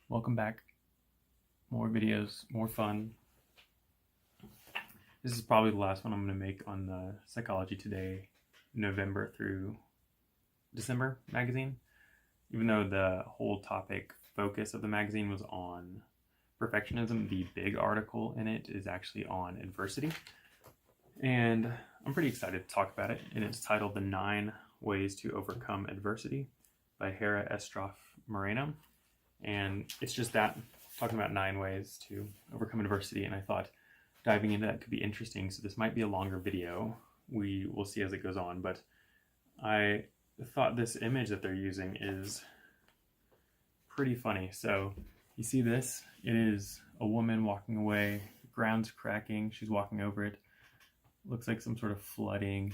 Welcome back. More videos, more fun. This is probably the last one I'm going to make on the Psychology Today November through December magazine, even though the whole topic focus of the magazine was on perfectionism. The big article in it is actually on adversity, and I'm pretty excited to talk about it. And it's titled "The 9 Ways to Overcome Adversity" by Hera Estroff Moreno, and it's just that, talking about 9 ways to overcome adversity. And I thought diving into that could be interesting. So this might be a longer video. We will see as it goes on, but I thought this image that they're using is pretty funny. So you see this? It is a woman walking away. The ground's cracking. She's walking over it. Looks like some sort of flooding.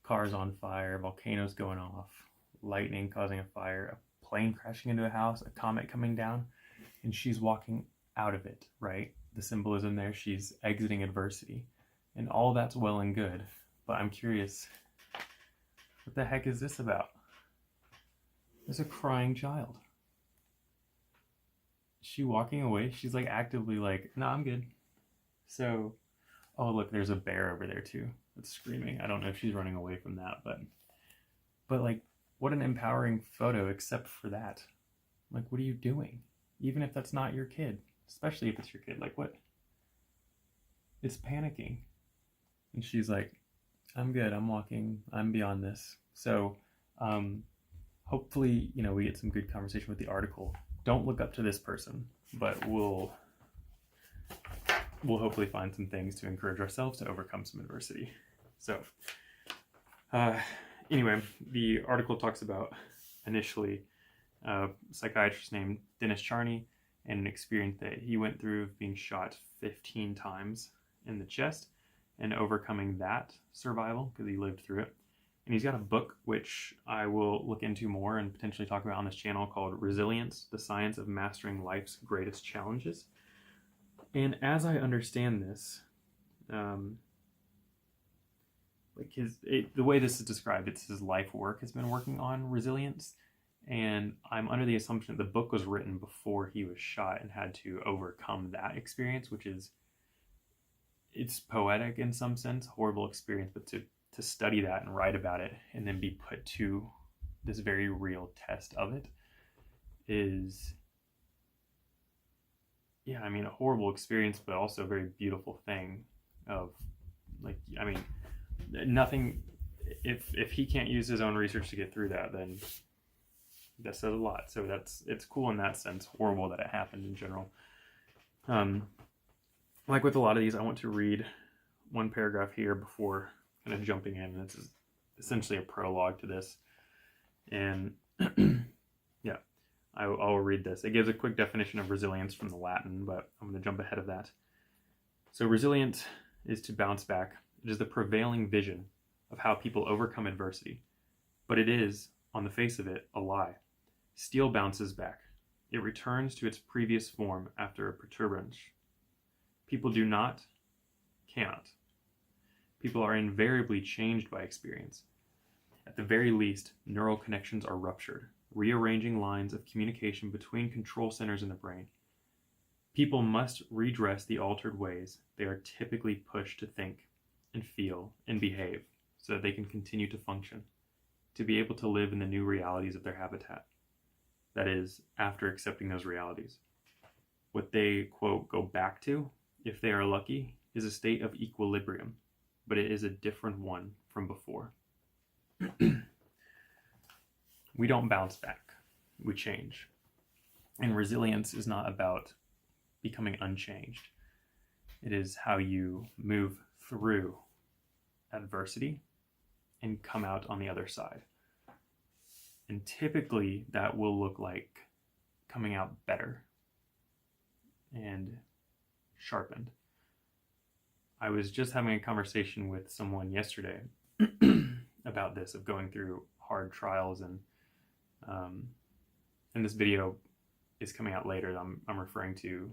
Cars on fire. Volcanoes going off. Lightning causing a fire. A plane crashing into a house. A comet coming down. And she's walking out of it, right? The symbolism there, she's exiting adversity. And all that's well and good. But I'm curious, what the heck is this about? There's a crying child. Is she walking away? She's like actively like, no, I'm good. So, oh look, there's a bear over there too that's screaming. I don't know if she's running away from that, but like, what an empowering photo, except for that. Like, what are you doing? Even if that's not your kid, especially if it's your kid, like what? It's panicking. And she's like, I'm good, I'm walking, I'm beyond this. So hopefully, we get some good conversation with the article. Don't look up to this person, but we'll hopefully find some things to encourage ourselves to overcome some adversity. So anyway, the article talks about initially a psychiatrist named Dennis Charney and an experience that he went through of being shot 15 times in the chest and overcoming that survival because he lived through it. And he's got a book which I will look into more and potentially talk about on this channel called Resilience: The Science of Mastering Life's Greatest Challenges. And as I understand this, the way this is described, it's his life work has been working on resilience. And I'm under the assumption that the book was written before he was shot and had to overcome that experience, which is, it's poetic in some sense, horrible experience, but to study that and write about it and then be put to this very real test of it is, a horrible experience, but also a very beautiful thing of, nothing, if he can't use his own research to get through that, then that says a lot. So it's cool in that sense, horrible that it happened in general. Like with a lot of these, I want to read one paragraph here before kind of jumping in. It's essentially a prologue to this. And yeah, I'll read this. It gives a quick definition of resilience from the Latin, but I'm going to jump ahead of that. So resilient is to bounce back. It is the prevailing vision of how people overcome adversity. But it is, on the face of it, a lie. Steel bounces back. It returns to its previous form after a perturbance. People do not, cannot. People are invariably changed by experience. At the very least, neural connections are ruptured, rearranging lines of communication between control centers in the brain. People must redress the altered ways they are typically pushed to think and feel and behave so that they can continue to function, to be able to live in the new realities of their habitat. That is, after accepting those realities. What they, quote, go back to, if they are lucky, is a state of equilibrium, but it is a different one from before. We don't bounce back, we change. And resilience is not about becoming unchanged. It is how you move through adversity and come out on the other side. And typically that will look like coming out better and sharpened. I was just having a conversation with someone yesterday about this, of going through hard trials, and this video is coming out later. I'm referring to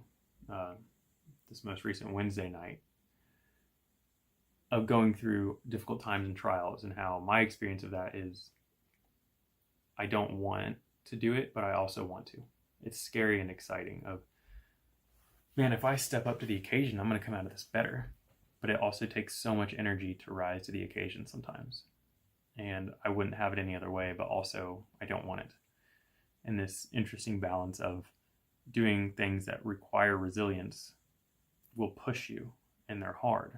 this most recent Wednesday night, of going through difficult times and trials, and how my experience of that is I don't want to do it, but I also want to. It's scary and exciting of, man, if I step up to the occasion, I'm going to come out of this better. But it also takes so much energy to rise to the occasion sometimes. And I wouldn't have it any other way, but also I don't want it. And this interesting balance of doing things that require resilience will push you, and they're hard.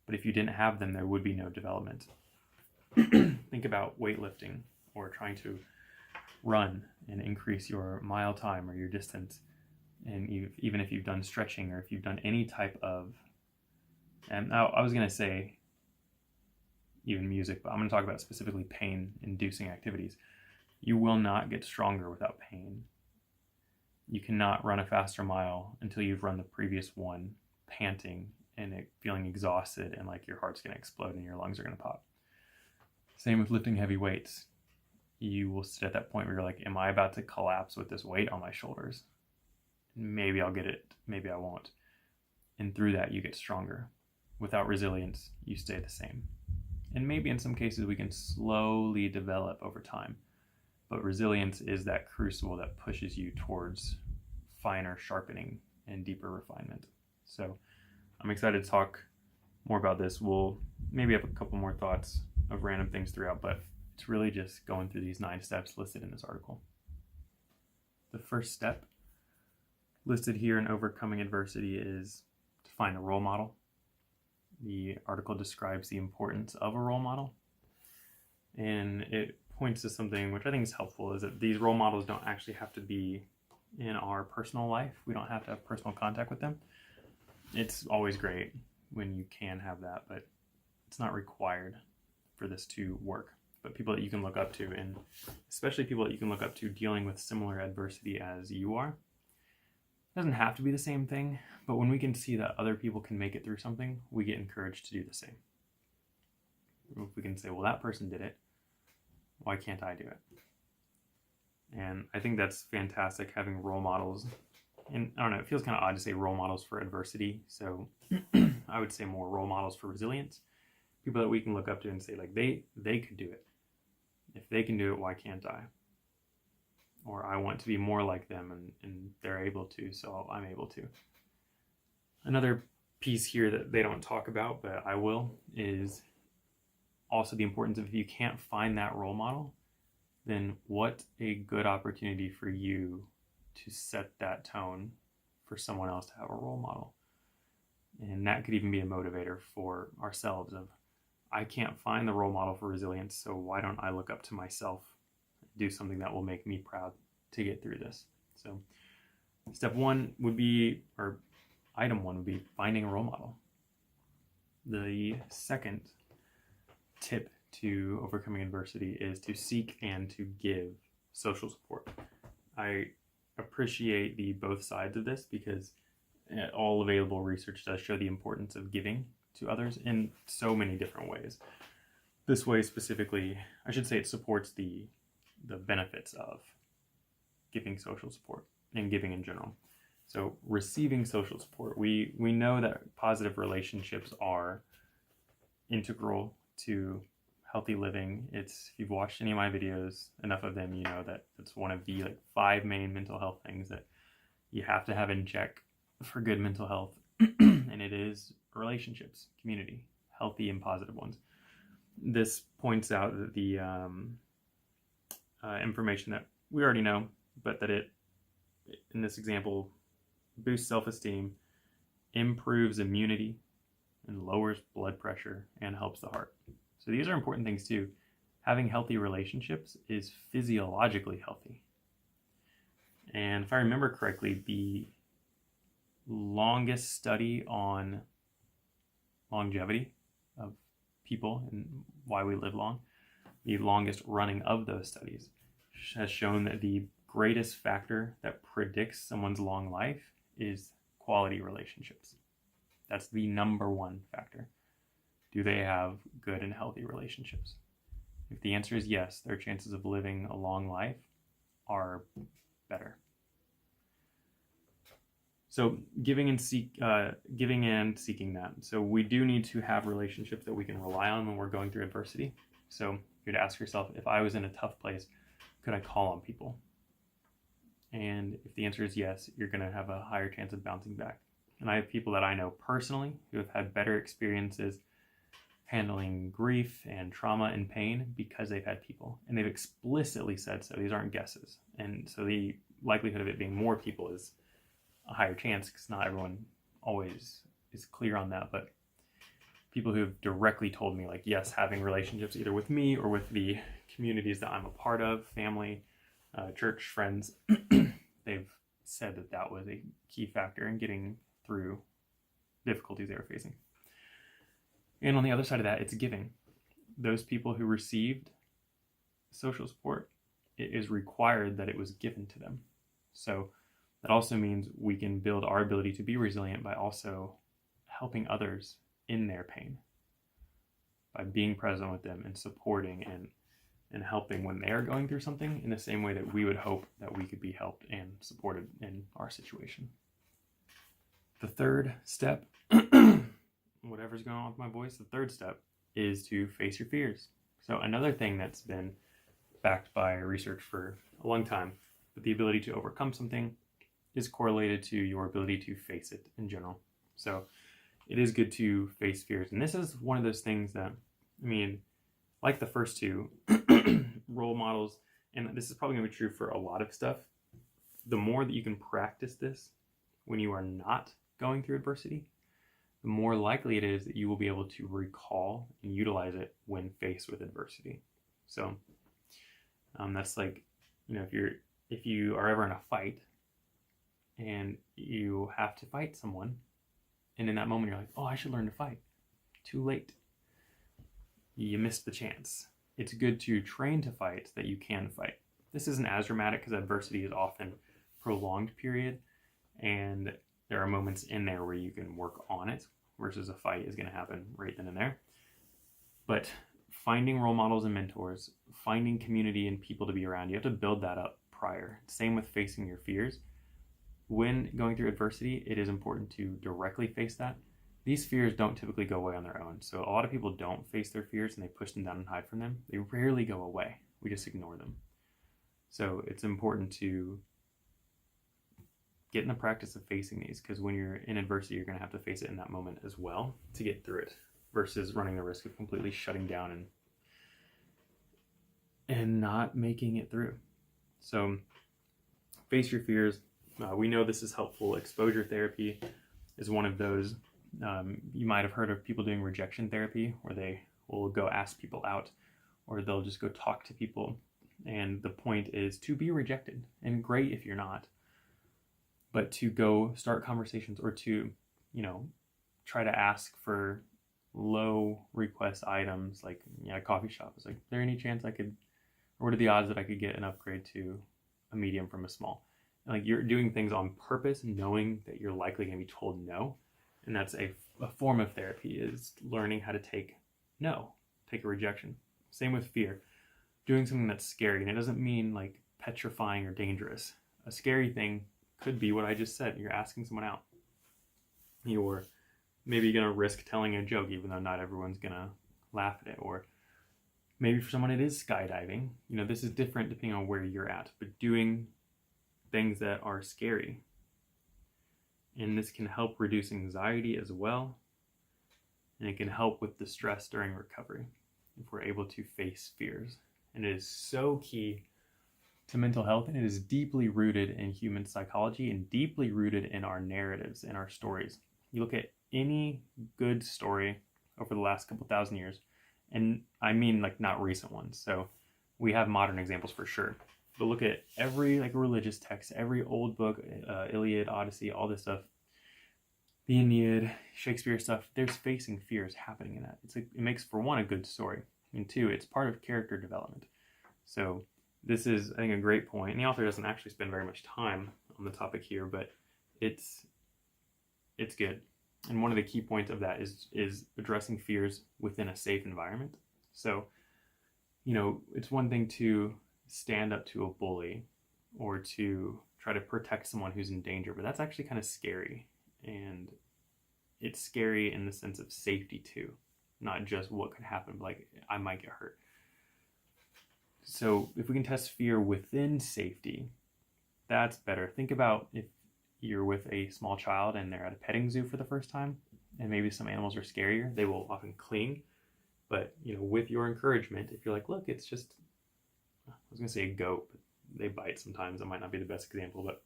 But if you didn't have them, there would be no development. Think about weightlifting or trying to run and increase your mile time or your distance. And even if you've done stretching or if you've done any type of, and I was going to say even music, but I'm going to talk about specifically pain-inducing activities. You will not get stronger without pain. You cannot run a faster mile until you've run the previous one panting and feeling exhausted and like your heart's going to explode and your lungs are going to pop. Same with lifting heavy weights. You will sit at that point where you're like, am I about to collapse with this weight on my shoulders? Maybe I'll get it, maybe I won't. And through that, you get stronger. Without resilience, you stay the same. And maybe in some cases, we can slowly develop over time. But resilience is that crucible that pushes you towards finer sharpening and deeper refinement. So I'm excited to talk more about this. We'll maybe have a couple more thoughts of random things throughout, but it's really just going through these 9 steps listed in this article. The first step listed here in Overcoming Adversity is to find a role model. The article describes the importance of a role model, and it points to something which I think is helpful, is that these role models don't actually have to be in our personal life. We don't have to have personal contact with them. It's always great when you can have that, but it's not required for this to work. But people that you can look up to, and especially people that you can look up to dealing with similar adversity as you are. It doesn't have to be the same thing, but when we can see that other people can make it through something, we get encouraged to do the same. If we can say, well, that person did it, why can't I do it? And I think that's fantastic, having role models. And I don't know, it feels kind of odd to say role models for adversity. So I would say more role models for resilience. People that we can look up to and say, like, they could do it. If they can do it, why can't I? Or I want to be more like them, and they're able to, so I'm able to. Another piece here that they don't talk about, but I will, is also the importance of, if you can't find that role model, then what a good opportunity for you to set that tone for someone else to have a role model. And that could even be a motivator for ourselves of, I can't find the role model for resilience, so why don't I look up to myself, do something that will make me proud to get through this. So step 1 would be, or item 1 would be, finding a role model. The second tip to overcoming adversity is to seek and to give social support. I appreciate the both sides of this, because all available research does show the importance of giving to others in so many different ways. This way specifically, I should say, it supports the benefits of giving social support and giving in general. So receiving social support, we know that positive relationships are integral to healthy living. It's, if you've watched any of my videos, enough of them, you know that it's one of the 5 main mental health things that you have to have in check for good mental health. And it is relationships, community, healthy and positive ones. This points out that the information that we already know, but that it, in this example, boosts self-esteem, improves immunity, and lowers blood pressure, and helps the heart. So these are important things too. Having healthy relationships is physiologically healthy. And if I remember correctly, the longest study on longevity of people and why we live long, the longest running of those studies, has shown that the greatest factor that predicts someone's long life is quality relationships. That's the number 1 factor. Do they have good and healthy relationships? If the answer is yes, their chances of living a long life are better. So giving and seeking that. So we do need to have relationships that we can rely on when we're going through adversity. So you'd ask yourself, if I was in a tough place, could I call on people? And if the answer is yes, you're going to have a higher chance of bouncing back. And I have people that I know personally who have had better experiences handling grief and trauma and pain because they've had people. And they've explicitly said so. These aren't guesses. And so the likelihood of it being more people is a higher chance because not everyone always is clear on that. But people who have directly told me, like, yes, having relationships either with me or with the communities that I'm a part of, family, church, friends, they've said that that was a key factor in getting through difficulties they were facing. And on the other side of that, it's giving. Those people who received social support, it is required that it was given to them. So that also means we can build our ability to be resilient by also helping others in their pain, by being present with them and supporting and helping when they are going through something in the same way that we would hope that we could be helped and supported in our situation. The third step, whatever's going on with my voice, the third step is to face your fears. So another thing that's been backed by research for a long time, but the ability to overcome something is correlated to your ability to face it in general. So it is good to face fears. And this is one of those things that, I mean, like the first two, role models, and this is probably going to be true for a lot of stuff, the more that you can practice this when you are not going through adversity, the more likely it is that you will be able to recall and utilize it when faced with adversity. So that's like, if you are ever in a fight and you have to fight someone, and in that moment you're like, oh, I should learn to fight. Too late. You missed the chance. It's good to train to fight so that you can fight. This isn't as dramatic because adversity is often prolonged period, and there are moments in there where you can work on it versus a fight is going to happen right then and there. But finding role models and mentors, finding community and people to be around, you have to build that up prior. Same with facing your fears. When going through adversity, it is important to directly face that. These fears don't typically go away on their own. So a lot of people don't face their fears and they push them down and hide from them. They rarely go away. We just ignore them. So it's important to get in the practice of facing these, because when you're in adversity, you're going to have to face it in that moment as well to get through it, versus running the risk of completely shutting down and not making it through. So face your fears. We know this is helpful. Exposure therapy is one of those. You might have heard of people doing rejection therapy, where they will go ask people out, or they'll just go talk to people. And the point is to be rejected, and great if you're not, but to go start conversations, or to, try to ask for low request items, like a coffee shop. It's like, is there any chance I could, or what are the odds that I could get an upgrade to a medium from a small? And like, you're doing things on purpose, knowing that you're likely going to be told no. And that's a form of therapy, is learning how to take a rejection. Same with fear. Doing something that's scary, and it doesn't mean like petrifying or dangerous. A scary thing could be what I just said. You're asking someone out. You're maybe going to risk telling a joke, even though not everyone's going to laugh at it. Or maybe for someone it is skydiving. This is different depending on where you're at, but doing things that are scary. And this can help reduce anxiety as well. And it can help with the stress during recovery if we're able to face fears. And it is so key to mental health, and it is deeply rooted in human psychology and deeply rooted in our narratives and our stories. You look at any good story over the last couple thousand years, and I mean like not recent ones. So we have modern examples for sure. But look at every like religious text, every old book, Iliad, Odyssey, all this stuff, the Aeneid, Shakespeare stuff. There's facing fears happening in that. It makes, for one, a good story, and two, it's part of character development. So this is, I think, a great point. And the author doesn't actually spend very much time on the topic here, but it's good. And one of the key points of that is addressing fears within a safe environment. So, it's one thing to stand up to a bully or to try to protect someone who's in danger, but that's actually kind of scary. And it's scary in the sense of safety too, not just what could happen, but like I might get hurt. So if we can test fear within safety, That's better. Think about if you're with a small child and they're at a petting zoo for the first time, and maybe some animals are scarier, they will often cling. But with your encouragement, if you're like, look, it's just, I was gonna say a goat, but they bite sometimes. That might not be the best example, but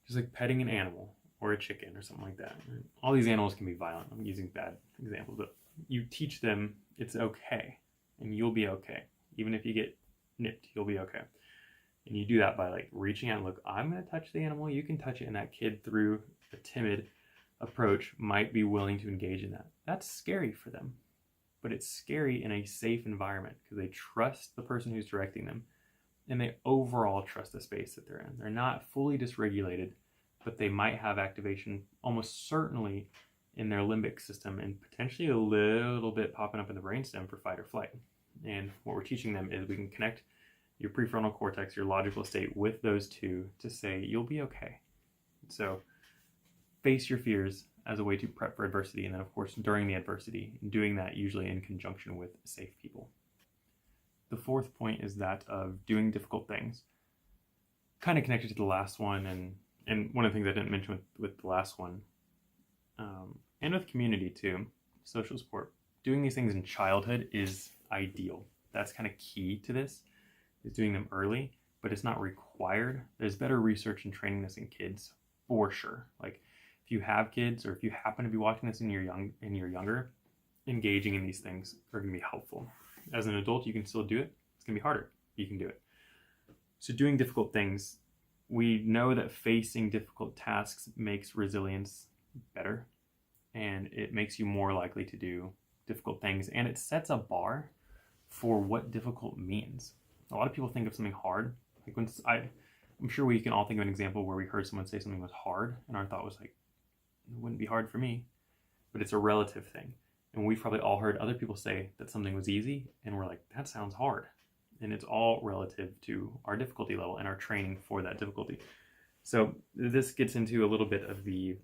just like petting an animal or a chicken or something like that. All these animals can be violent. I'm using bad examples, but you teach them it's okay, and you'll be okay. Even if you get nipped, you'll be okay. And you do that by like reaching out and look, I'm going to touch the animal, you can touch it. And that kid, through a timid approach, might be willing to engage in that. That's scary for them, but it's scary in a safe environment because they trust the person who's directing them, and they overall trust the space that they're in. They're not fully dysregulated, but they might have activation almost certainly in their limbic system, and potentially a little bit popping up in the brainstem for fight or flight. And what we're teaching them is we can connect your prefrontal cortex, your logical state, with those two to say, you'll be okay. So face your fears as a way to prep for adversity. And then, of course, during the adversity, doing that usually in conjunction with safe people. The fourth point is that of doing difficult things. Kind of connected to the last one, and one of the things I didn't mention with the last one, and with community too, social support. Doing these things in childhood is ideal. That's kind of key to this, is doing them early, but it's not required. There's better research and training this in kids for sure. Like if you have kids, or if you happen to be watching this and you're younger, engaging in these things are going to be helpful. As an adult, you can still do it. It's going to be harder. You can do it. So doing difficult things, we know that facing difficult tasks makes resilience better, and it makes you more likely to do difficult things, and it sets a bar for what difficult means. A lot of people think of something hard. Like I'm sure we can all think of an example where we heard someone say something was hard, and our thought was like, it wouldn't be hard for me. But it's a relative thing. And we've probably all heard other people say that something was easy, and we're like, that sounds hard. And it's all relative to our difficulty level and our training for that difficulty. So this gets into a little bit of the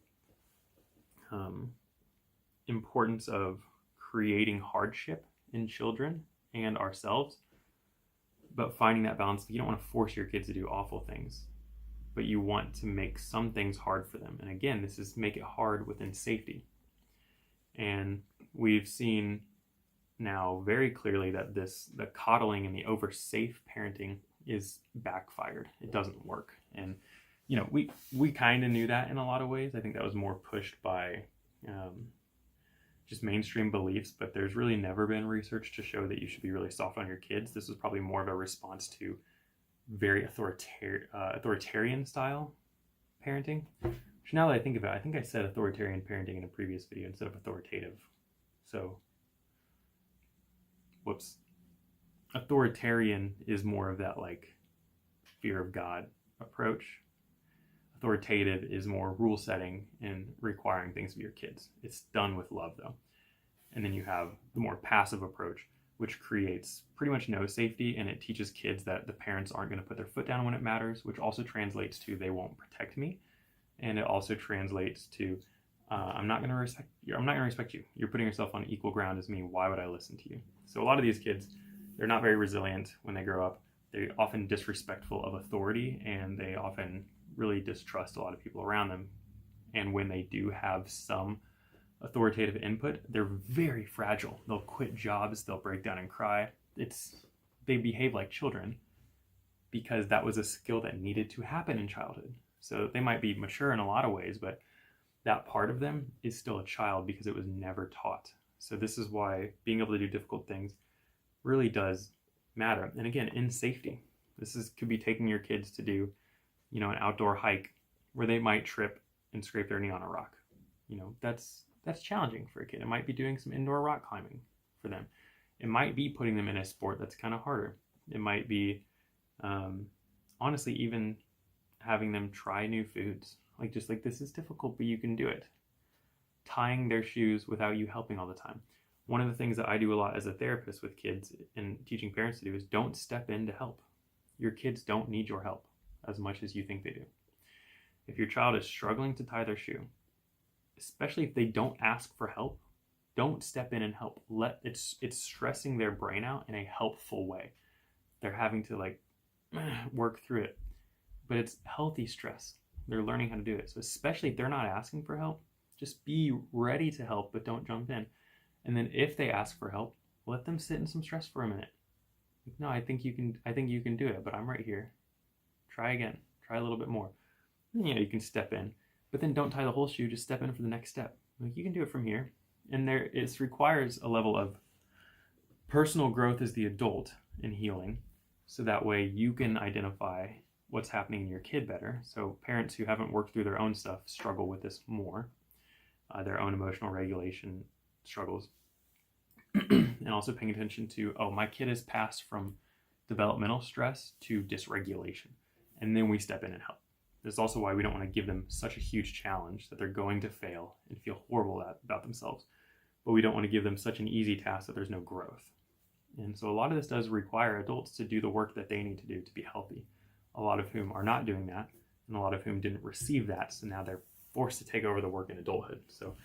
importance of creating hardship in children and ourselves, but finding that balance. You don't want to force your kids to do awful things, but you want to make some things hard for them. And again, this is make it hard within safety. And we've seen now very clearly that the coddling and the over safe parenting is backfired. It doesn't work. And we kind of knew that in a lot of ways. I think that was more pushed by just mainstream beliefs, but there's really never been research to show that you should be really soft on your kids. This was probably more of a response to very authoritarian style parenting. Which, now that I think about it, I think I said authoritarian parenting in a previous video instead of authoritative. So, whoops. Authoritarian is more of that like fear of God approach. Authoritative is more rule setting and requiring things of your kids. It's done with love though. And then you have the more passive approach, which creates pretty much no safety, and it teaches kids that the parents aren't going to put their foot down when it matters, which also translates to they won't protect me. And it also translates to I'm not going to respect you. You're putting yourself on equal ground as me. Why would I listen to you? So a lot of these kids, they're not very resilient when they grow up. They're often disrespectful of authority, and they often really distrust a lot of people around them. And when they do have some authoritative input, they're very fragile. They'll quit jobs, they'll break down and cry. They behave like children because that was a skill that needed to happen in childhood. So they might be mature in a lot of ways, but that part of them is still a child because it was never taught. So this is why being able to do difficult things really does matter. And again, in safety. Could be taking your kids to do, an outdoor hike where they might trip and scrape their knee on a rock. That's challenging for a kid. It might be doing some indoor rock climbing for them. It might be putting them in a sport that's kind of harder. It might be, honestly, even having them try new foods. Just like, this is difficult, but you can do it. Tying their shoes without you helping all the time. One of the things that I do a lot as a therapist with kids and teaching parents to do is don't step in to help. Your kids don't need your help as much as you think they do. If your child is struggling to tie their shoe, especially if they don't ask for help, don't step in and help. It's stressing their brain out in a helpful way. They're having to work through it. but it's healthy stress. They're learning how to do it. So especially if they're not asking for help, just be ready to help, but don't jump in. And then if they ask for help, let them sit in some stress for a minute. No, I think you can do it, but I'm right here. Try again. Try a little bit more. And, you can step in, but then don't tie the whole shoe. Just step in for the next step. Like, you can do it from here. And it requires a level of personal growth as the adult in healing, so that way you can identify what's happening in your kid better. So parents who haven't worked through their own stuff struggle with this more, their own emotional regulation struggles. And also paying attention to, my kid has passed from developmental stress to dysregulation. And then we step in and help. That's also why we don't want to give them such a huge challenge that they're going to fail and feel horrible about themselves. But we don't want to give them such an easy task that there's no growth. And so a lot of this does require adults to do the work that they need to do to be healthy. A lot of whom are not doing that, and a lot of whom didn't receive that, so now they're forced to take over the work in adulthood. So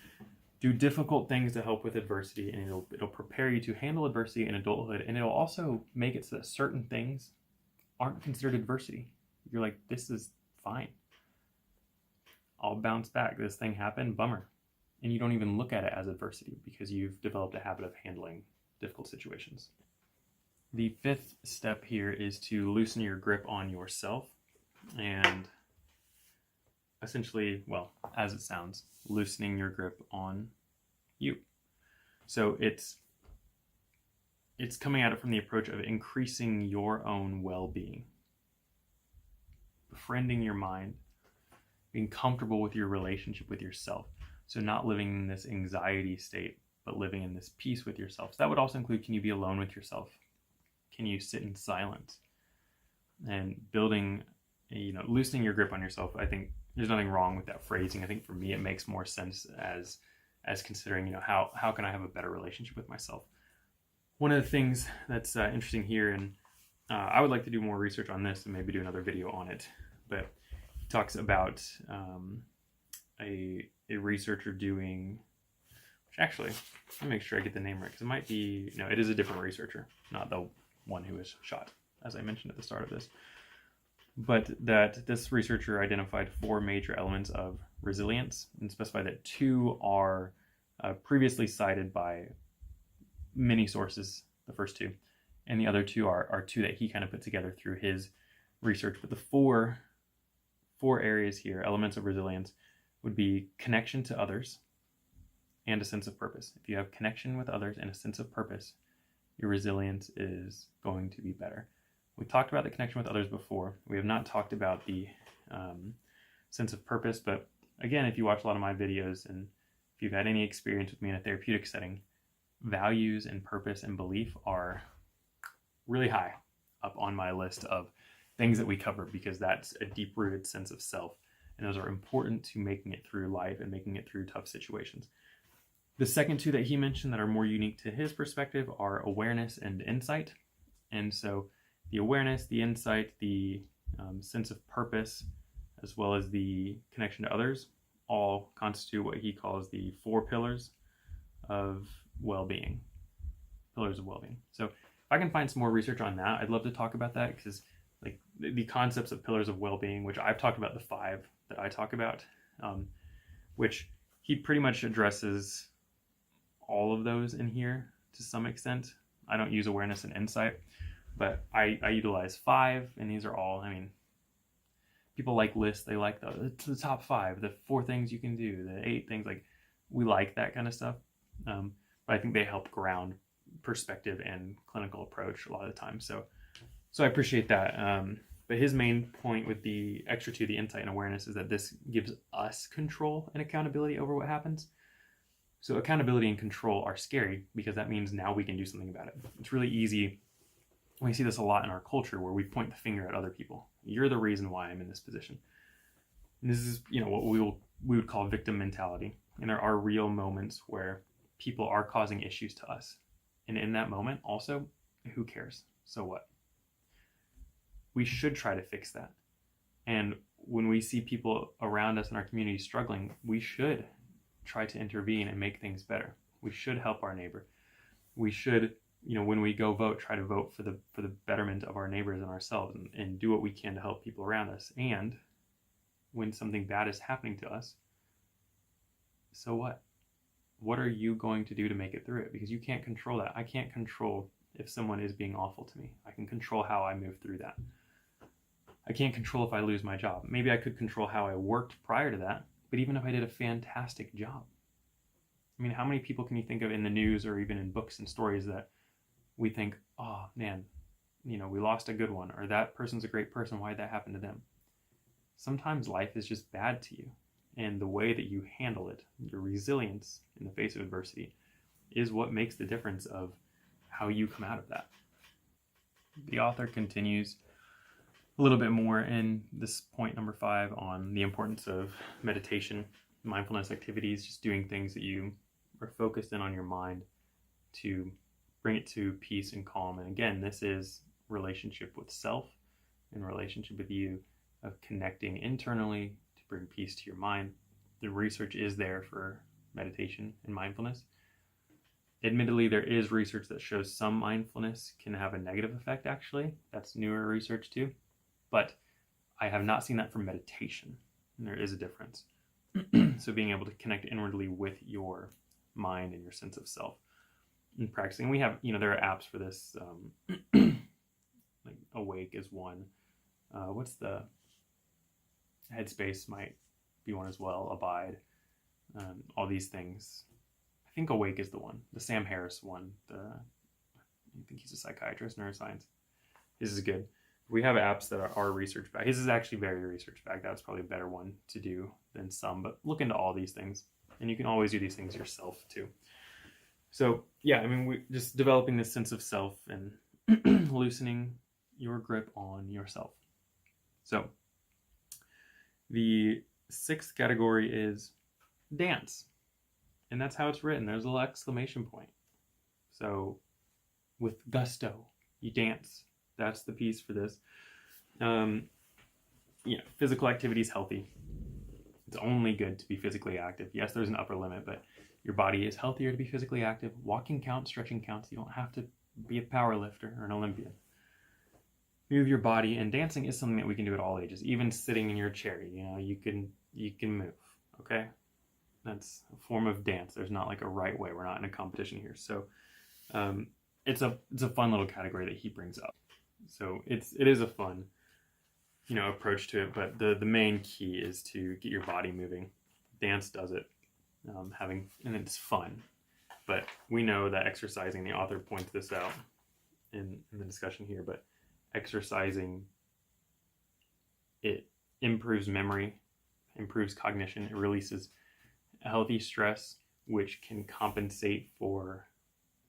do difficult things to help with adversity, and it'll prepare you to handle adversity in adulthood, and it'll also make it so that certain things aren't considered adversity. You're like, this is fine. I'll bounce back. This thing happened, bummer. And you don't even look at it as adversity because you've developed a habit of handling difficult situations. The fifth step here is to loosen your grip on yourself, and essentially, well, as it sounds, loosening your grip on you. So it's coming at it from the approach of increasing your own well-being, befriending your mind, being comfortable with your relationship with yourself. So not living in this anxiety state, but living in this peace with yourself. So that would also include, can you be alone with yourself? Can you sit in silence? And building, loosening your grip on yourself. I think there's nothing wrong with that phrasing. I think for me, it makes more sense as considering, how can I have a better relationship with myself? One of the things that's interesting here, and I would like to do more research on this and maybe do another video on it, but he talks about a researcher doing, which actually, let me make sure I get the name right, because it might be, no, it is a different researcher, not the one who was shot, as I mentioned at the start of this. But that this researcher identified 4 major elements of resilience and specified that 2 are previously cited by many sources, the first 2, and the other 2 are 2 that he kind of put together through his research. But the four areas here, elements of resilience, would be connection to others and a sense of purpose. If you have connection with others and a sense of purpose, your resilience is going to be better. We talked about the connection with others before. We have not talked about the sense of purpose, but again, if you watch a lot of my videos and if you've had any experience with me in a therapeutic setting, values and purpose and belief are really high up on my list of things that we cover, because that's a deep-rooted sense of self, and those are important to making it through life and making it through tough situations. The second 2 that he mentioned that are more unique to his perspective are awareness and insight. And so the awareness, the insight, the sense of purpose, as well as the connection to others, all constitute what he calls the 4 pillars of well-being. Pillars of well-being. So if I can find some more research on that, I'd love to talk about that, because like the concepts of pillars of well-being, which I've talked about, the 5 that I talk about, which he pretty much addresses all of those in here to some extent. I don't use awareness and insight, but I utilize 5, and these are all, people like lists. They like the top 5, the 4 things you can do, the 8 things, like we like that kind of stuff. But I think they help ground perspective and clinical approach a lot of the time. So I appreciate that. But his main point with the extra 2, the insight and awareness, is that this gives us control and accountability over what happens. So accountability and control are scary, because that means now we can do something about it. It's really easy. We see this a lot in our culture, where we point the finger at other people. You're the reason why I'm in this position. And this is, what we would call victim mentality. And there are real moments where people are causing issues to us. And in that moment, also, who cares? So what? We should try to fix that. And when we see people around us in our community struggling, we should try to intervene and make things better. We should help our neighbor. We should when we go vote, try to vote for the betterment of our neighbors and ourselves, and do what we can to help people around us. And when something bad is happening to us, so what? What are you going to do to make it through it? Because you can't control that. I can't control if someone is being awful to me. I can control how I move through that. I can't control if I lose my job. Maybe I could control how I worked prior to that, but even if I did a fantastic job, I mean, how many people can you think of in the news or even in books and stories that we think, oh man, we lost a good one, or that person's a great person, why'd that happen to them? Sometimes life is just bad to you, and the way that you handle it, your resilience in the face of adversity, is what makes the difference of how you come out of that. The author continues a little bit more in this point number 5 on the importance of meditation, mindfulness activities, just doing things that you are focused in on your mind to bring it to peace and calm. And again, this is relationship with self and relationship with you, of connecting internally to bring peace to your mind. The research is there for meditation and mindfulness. Admittedly, there is research that shows some mindfulness can have a negative effect, actually. That's newer research too. But I have not seen that for meditation. And there is a difference. So being able to connect inwardly with your mind and your sense of self and practicing. We have, there are apps for this. Like Awake is one. What's the Headspace might be one as well. Abide. All these things. I think Awake is the one. The Sam Harris one. I think he's a psychiatrist, neuroscience. His is good. We have apps that are research backed. His is actually very research backed. That's probably a better one to do than some. But look into all these things. And you can always do these things yourself too. So yeah, I mean, we just developing this sense of self and loosening your grip on yourself. So the 6th category is dance. And that's how it's written. There's a little exclamation point. So with gusto, you dance. That's the piece for this. Physical activity is healthy. It's only good to be physically active. Yes, there's an upper limit, but your body is healthier to be physically active. Walking counts, stretching counts. You don't have to be a power lifter or an Olympian. Move your body, and dancing is something that we can do at all ages. Even sitting in your chair, you can move. Okay, that's a form of dance. There's not like a right way. We're not in a competition here. So it's a fun little category that he brings up. So it is a fun approach to it, but the main key is to get your body moving. Dance does it, and it's fun. But we know that exercising, the author points this out in the discussion here, but exercising, it improves memory, improves cognition, it releases healthy stress, which can compensate for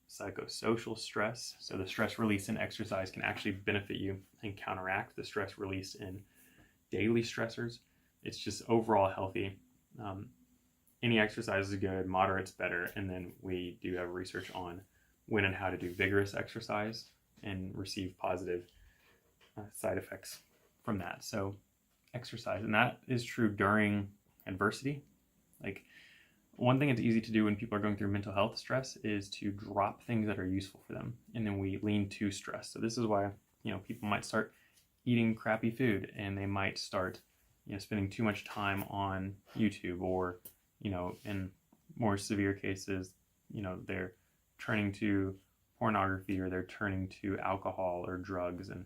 psychosocial stress. So the stress release in exercise can actually benefit you and counteract the stress release in daily stressors. It's just overall healthy. Any exercise is good, moderate's better, and then we do have research on when and how to do vigorous exercise and receive positive side effects from that. So exercise, and that is true during adversity. Like, one thing that's easy to do when people are going through mental health stress is to drop things that are useful for them, and then we lean to stress. So this is why people might start eating crappy food, and they might start spending too much time on YouTube, or in more severe cases they're turning to pornography, or they're turning to alcohol or drugs and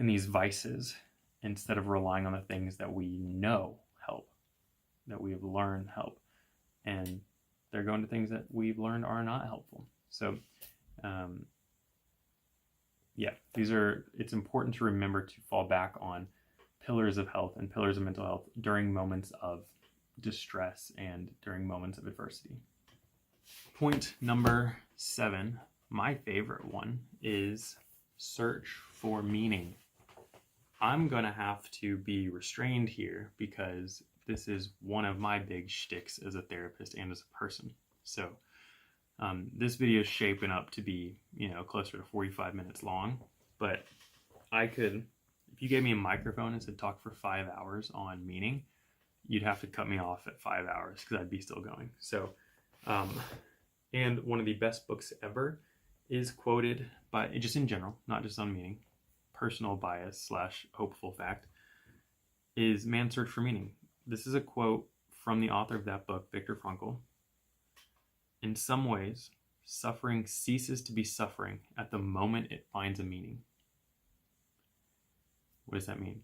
these vices, instead of relying on the things that we know help, that we have learned help. And they're going to things that we've learned are not helpful. So, it's important to remember to fall back on pillars of health and pillars of mental health during moments of distress and during moments of adversity. Point number 7, my favorite one, is search for meaning. I'm going to have to be restrained here because this is one of my big shticks as a therapist and as a person. So this video is shaping up to be, closer to 45 minutes long, but I could, if you gave me a microphone and said talk for 5 hours on meaning, you'd have to cut me off at 5 hours because I'd be still going. So, and one of the best books ever is quoted by, just in general, not just on meaning, personal bias / hopeful fact, is Man's Search for Meaning. This is a quote from the author of that book, Viktor Frankl. In some ways, suffering ceases to be suffering at the moment it finds a meaning. What does that mean?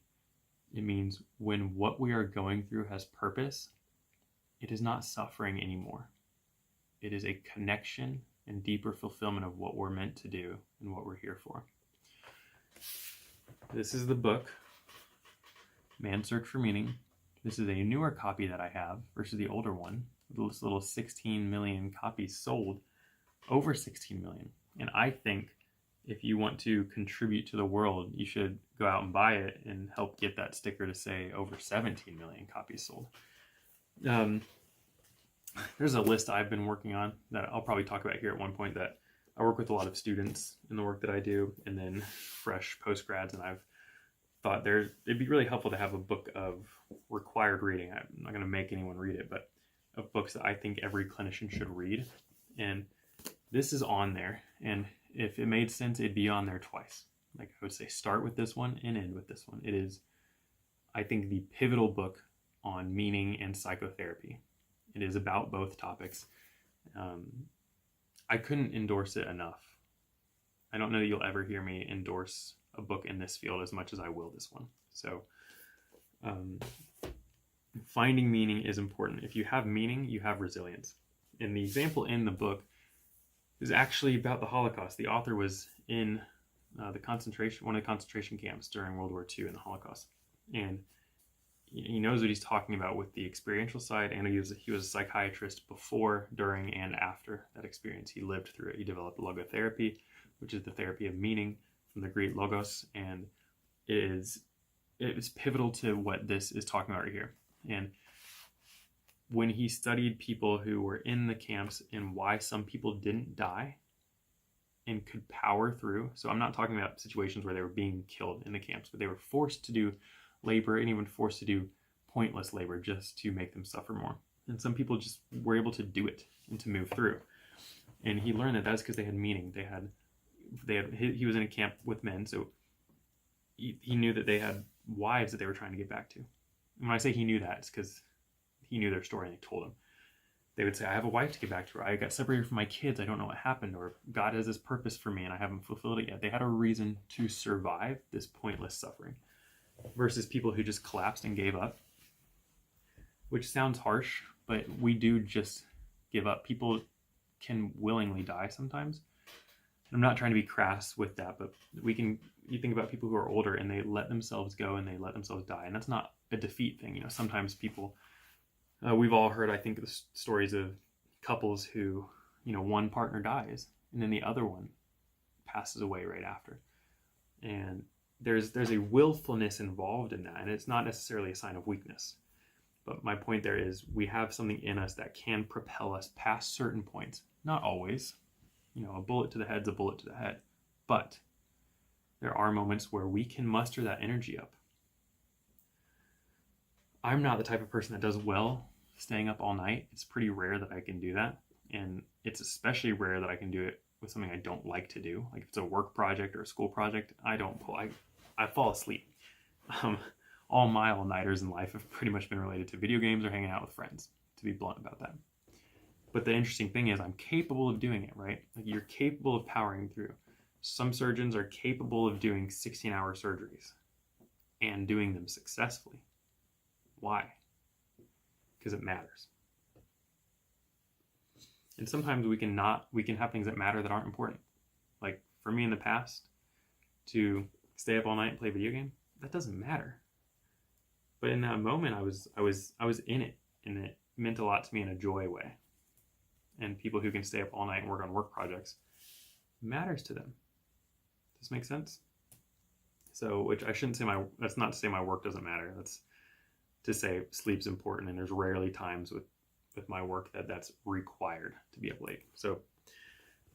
It means when what we are going through has purpose, it is not suffering anymore. It is a connection and deeper fulfillment of what we're meant to do and what we're here for. This is the book, Man's Search for Meaning. This is a newer copy that I have versus the older one. This little 16 million copies sold, over 16 million. And I think if you want to contribute to the world, you should go out and buy it and help get that sticker to say over 17 million copies sold. There's a list I've been working on that I'll probably talk about here at one point, that I work with a lot of students in the work that I do, and then fresh post-grads, and I've thought it'd be really helpful to have a book of required reading. I'm not going to make anyone read it, but of books that I think every clinician should read. And this is on there, and if it made sense, it'd be on there twice. Like, I would say start with this one and end with this one. It is, I think, the pivotal book on meaning and psychotherapy. It is about both topics. I couldn't endorse it enough. I don't know that you'll ever hear me endorse a book in this field as much as I will this one. So finding meaning is important. If you have meaning, you have resilience. And the example in the book is actually about the Holocaust. The author was in one of the concentration camps during World War II in the Holocaust. And he knows what he's talking about with the experiential side, and he was a psychiatrist before, during, and after that experience. He lived through it. He developed logotherapy, which is the therapy of meaning from the Greek logos, and it is pivotal to what this is talking about right here. And when he studied people who were in the camps and why some people didn't die and could power through, so I'm not talking about situations where they were being killed in the camps, but they were forced to do labor and even forced to do pointless labor just to make them suffer more. And some people just were able to do it and to move through. And he learned that that's because they had meaning. He was in a camp with men, so he knew that they had wives that they were trying to get back to. And when I say he knew that, it's because he knew their story and they told him. They would say, I have a wife to get back to, or I got separated from my kids, I don't know what happened, or God has this purpose for me and I haven't fulfilled it yet. They had a reason to survive this pointless suffering. Versus people who just collapsed and gave up, which sounds harsh, but we do just give up. People can willingly die sometimes. I'm not trying to be crass with that, but you think about people who are older and they let themselves go and they let themselves die, and that's not a defeat thing. Sometimes people, we've all heard, I think, the stories of couples who, one partner dies and then the other one passes away right after. And there's a willfulness involved in that, and it's not necessarily a sign of weakness. But my point there is we have something in us that can propel us past certain points. Not always. A bullet to the head's a bullet to the head. But there are moments where we can muster that energy up. I'm not the type of person that does well staying up all night. It's pretty rare that I can do that. And it's especially rare that I can do it with something I don't like to do. Like if it's a work project or a school project, I fall asleep. All my all-nighters in life have pretty much been related to video games or hanging out with friends, to be blunt about that. But the interesting thing is I'm capable of doing it, right? Like you're capable of powering through. Some surgeons are capable of doing 16-hour surgeries and doing them successfully. Why? Because it matters. And sometimes we can have things that matter that aren't important. Like for me in the past, to stay up all night and play a video game, that doesn't matter. But in that moment, I was in it, and it meant a lot to me in a joy way. And people who can stay up all night and work on work projects, matters to them. Does this make sense? So, which I shouldn't say that's not to say my work doesn't matter. That's to say sleep's important, and there's rarely times with my work that's required to be up late. So,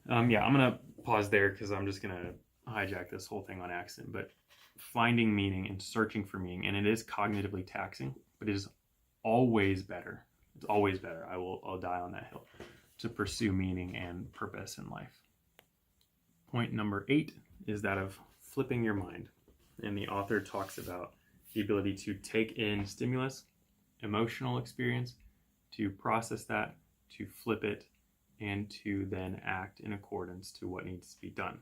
I'm gonna pause there because I'm just gonna hijack this whole thing on accident. But finding meaning and searching for meaning, and it is cognitively taxing, but it is always better. It's always better. I'll die on that hill to pursue meaning and purpose in life. Point number 8 is that of flipping your mind. And the author talks about the ability to take in stimulus, emotional experience, to process that, to flip it, and to then act in accordance to what needs to be done,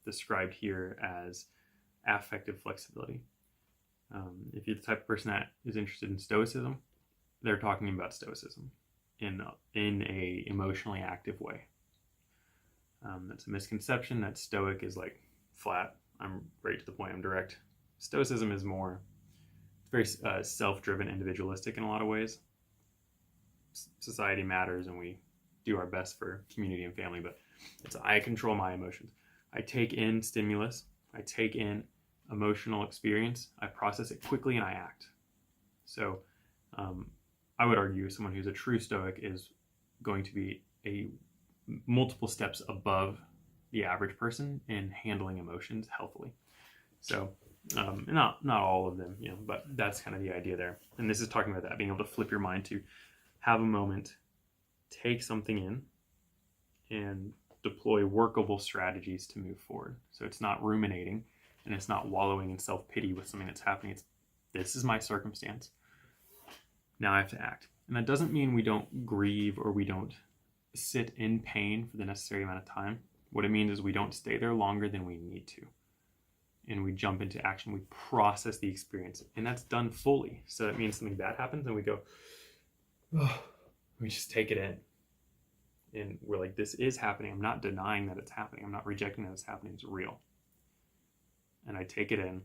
described here as affective flexibility. If you're the type of person that is interested in stoicism, they're talking about stoicism in a emotionally active way. That's a misconception that stoic is like flat. I'm right to the point. I'm direct. Stoicism is more, it's very self-driven, individualistic in a lot of ways. Society matters and we do our best for community and family, but it's I control my emotions. I take in stimulus. I take in emotional experience. I process it quickly and I act. So I would argue someone who's a true stoic is going to be multiple steps above the average person in handling emotions healthily. So not all of them, but that's kind of the idea there. And this is talking about that, being able to flip your mind to have a moment, take something in, and deploy workable strategies to move forward. So it's not ruminating and it's not wallowing in self-pity with something that's happening. It's, this is my circumstance. Now I have to act. And that doesn't mean we don't grieve or we don't sit in pain for the necessary amount of time. What it means is we don't stay there longer than we need to. And we jump into action. We process the experience. And that's done fully. So that means something bad happens and we go, oh, we just take it in. And we're like, this is happening. I'm not denying that it's happening. I'm not rejecting that it's happening. It's real. And I take it in.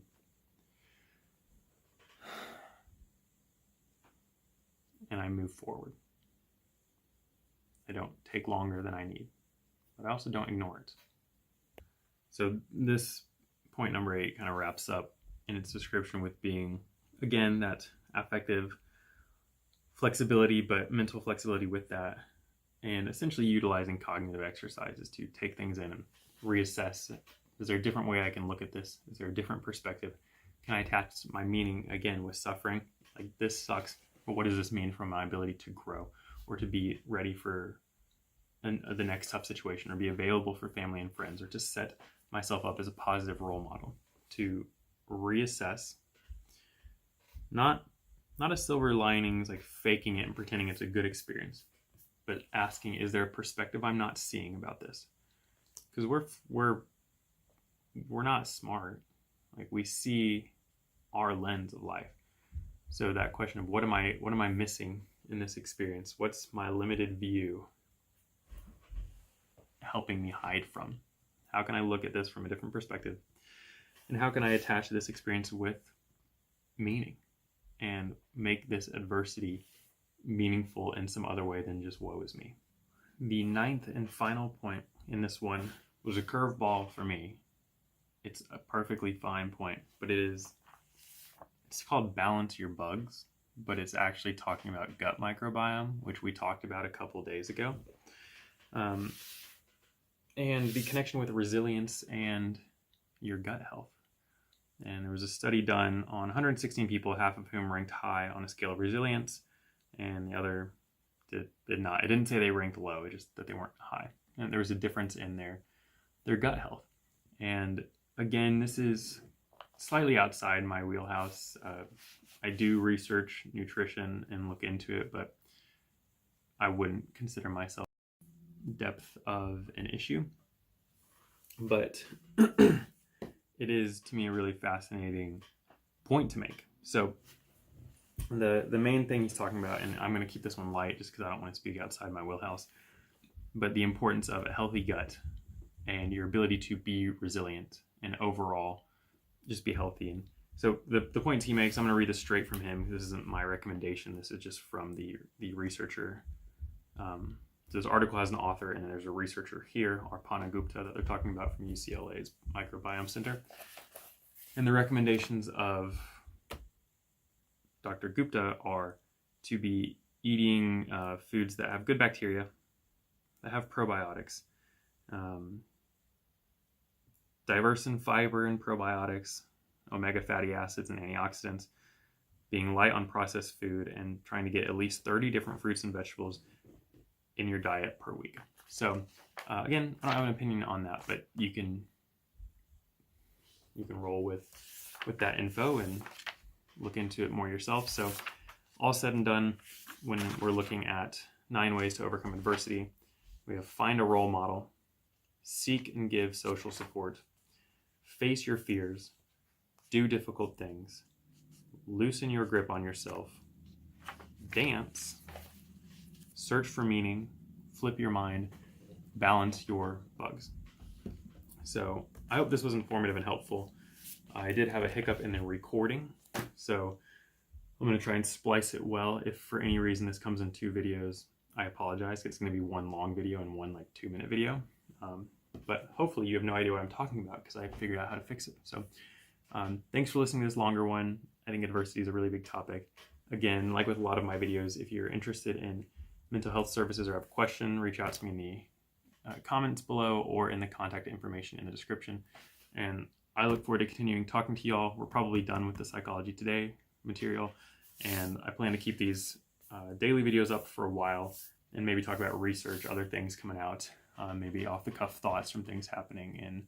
And I move forward. I don't take longer than I need. But I also don't ignore it. So this point number 8 kind of wraps up in its description with being, again, that affective flexibility, but mental flexibility with that. And essentially utilizing cognitive exercises to take things in and reassess. Is there a different way I can look at this? Is there a different perspective? Can I attach my meaning, again, with suffering? Like, this sucks, but what does this mean for my ability to grow or to be ready for the next tough situation, or be available for family and friends, or to set myself up as a positive role model, to reassess, not a silver linings, like faking it and pretending it's a good experience, but asking, is there a perspective I'm not seeing about this? Because we're not smart. Like, we see our lens of life. So that question of what am I missing in this experience? What's my limited view helping me hide from? How can I look at this from a different perspective? And how can I attach this experience with meaning and make this adversity meaningful in some other way than just woe is me? The 9th and final point in this one was a curveball for me. It's a perfectly fine point, but it's called balance your bugs, but it's actually talking about gut microbiome, which we talked about a couple days ago. And the connection with resilience and your gut health. And there was a study done on 116 people, half of whom ranked high on a scale of resilience, and the other did not. It didn't say they ranked low, it just that they weren't high. And there was a difference in their gut health. And again, this is slightly outside my wheelhouse. I do research nutrition and look into it, but I wouldn't consider myself depth of an issue. But it is, to me, a really fascinating point to make. So the main thing he's talking about, and I'm going to keep this one light just because I don't want to speak outside my wheelhouse, but the importance of a healthy gut and your ability to be resilient and overall just be healthy. And so the points he makes, I'm going to read this straight from him. This isn't my recommendation. This is just from the researcher. So this article has an author, and then there's a researcher here, Arpana Gupta, that they're talking about from UCLA's Microbiome Center. And the recommendations of Dr. Gupta are to be eating foods that have good bacteria, that have probiotics, diverse in fiber and probiotics, omega fatty acids and antioxidants, being light on processed food, and trying to get at least 30 different fruits and vegetables in your diet per week. So again, I don't have an opinion on that, but you can roll with that info and look into it more yourself. So all said and done, when we're looking at 9 ways to overcome adversity, we have find a role model, seek and give social support, face your fears, do difficult things, loosen your grip on yourself, dance, search for meaning, flip your mind, balance your bugs. So I hope this was informative and helpful. I did have a hiccup in the recording, so I'm going to try and splice it well. If for any reason this comes in 2 videos, I apologize. It's going to be one long video and one like 2-minute video. But hopefully you have no idea what I'm talking about because I figured out how to fix it. So thanks for listening to this longer one. I think adversity is a really big topic. Again, like with a lot of my videos, if you're interested in mental health services or have a question, reach out to me in the comments below or in the contact information in the description. And I look forward to continuing talking to y'all. We're probably done with the Psychology Today material, and I plan to keep these daily videos up for a while and maybe talk about research, other things coming out, maybe off the cuff thoughts from things happening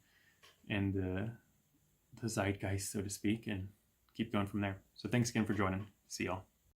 in the zeitgeist, so to speak, and keep going from there. So thanks again for joining. See y'all.